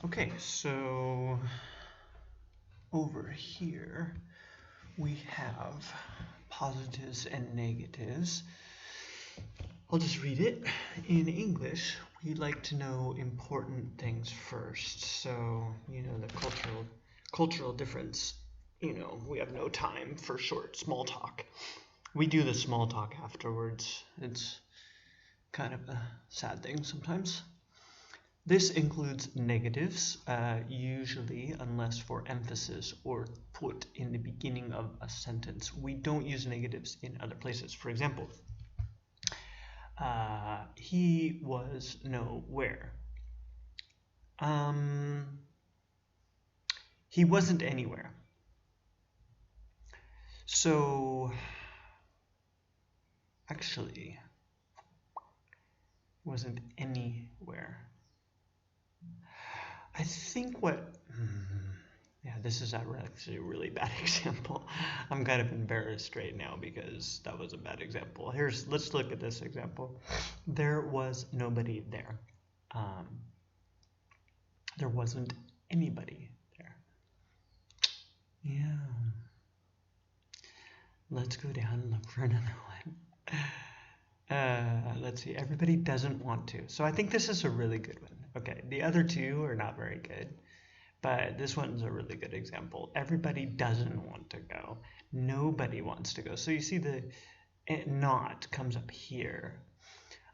Okay, so over here we have positives and negatives. I'll just read it. In English, we like to know important things first. So, the cultural difference, we have no time for short small talk. We do the small talk afterwards. It's kind of a sad thing sometimes. This includes negatives, usually unless for emphasis or put in the beginning of a sentence. We don't use negatives in other places. For example, he was nowhere. He wasn't anywhere. So, actually, wasn't anywhere. I think this is actually a really bad example. I'm kind of embarrassed right now because that was a bad example. Let's look at this example. There was nobody there. There wasn't anybody there. Yeah. Let's go down and look for another one. Let's see. Everybody doesn't want to. So I think this is a really good one. Okay, the other two are not very good, but this one's a really good example. Everybody doesn't want to go. Nobody wants to go. So you see the not comes up here.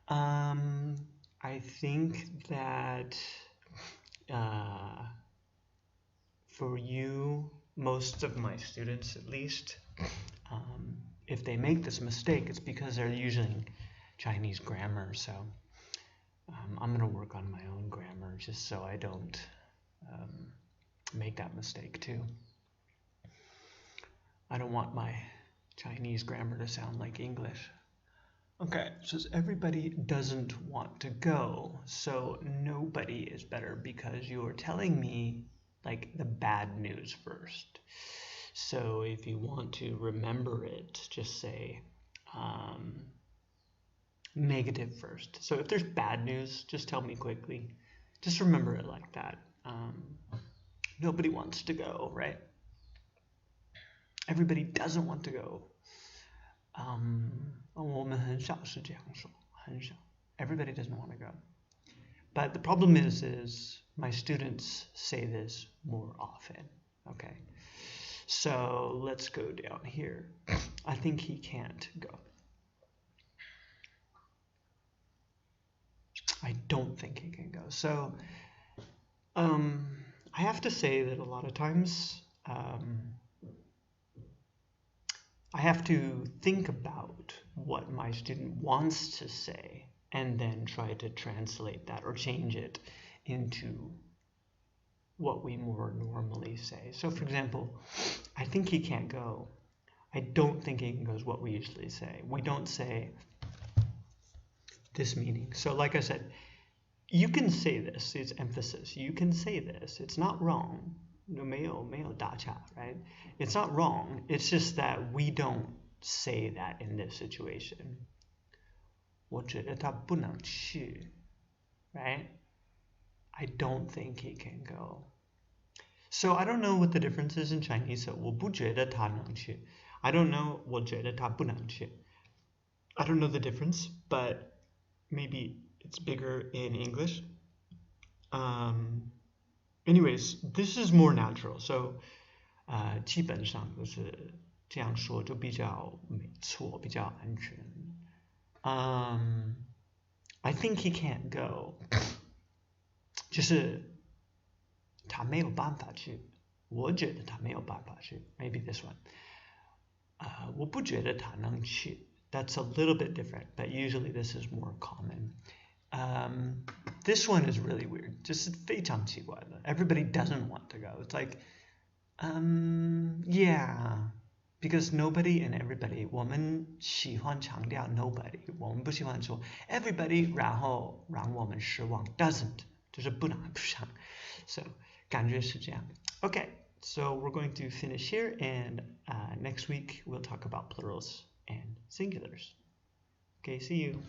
I think that for you, most of my students at least, if they make this mistake, it's because they're using Chinese grammar. So I'm going to work on my own grammar just so I don't make that mistake too. I don't want my Chinese grammar to sound like English. Okay, it says everybody doesn't want to go, so nobody is better because you're telling me like the bad news first. So if you want to remember it, just say negative first. So if there's bad news, just tell me quickly. Just remember it like that. Nobody wants to go, right? Everybody doesn't want to go. 我们很少是这样说，很少. Everybody doesn't want to go. But the problem is my students say this more often. Okay. So let's go down here. I think he can't go. I don't think he can go. So I have to say that a lot of times I have to think about what my student wants to say and then try to translate that or change it into what we more normally say. So for example, I think he can't go. I don't think he can go is what we usually say. We don't say this meaning. So like I said, you can say this, it's emphasis. You can say this, it's not wrong. 没有打岔, right? It's not wrong. It's just that we don't say that in this situation. 我觉得他不能去, right? I don't think he can go. So I don't know what the difference is in Chinese. So 我不觉得他能去. I don't know. 我觉得他不能去. I don't know the difference, but maybe it's bigger in English. Anyways, this is more natural. So 基本上就是这样说就比较没错，比较安全。I think he can't go. 就是他没有办法去。我觉得他没有办法去。Maybe this one. 我不觉得他能去。That's a little bit different, but usually this is more common. This one is really weird. 就是非常奇怪的。Everybody doesn't want to go. It's like, yeah, because nobody and everybody. 我们喜欢强调 nobody. 我们不喜欢说 everybody, 然后让我们失望。Doesn't. 就是不能不想. So 感觉是这样. Okay, so we're going to finish here, and next week we'll talk about plurals and singulars. Okay, see you.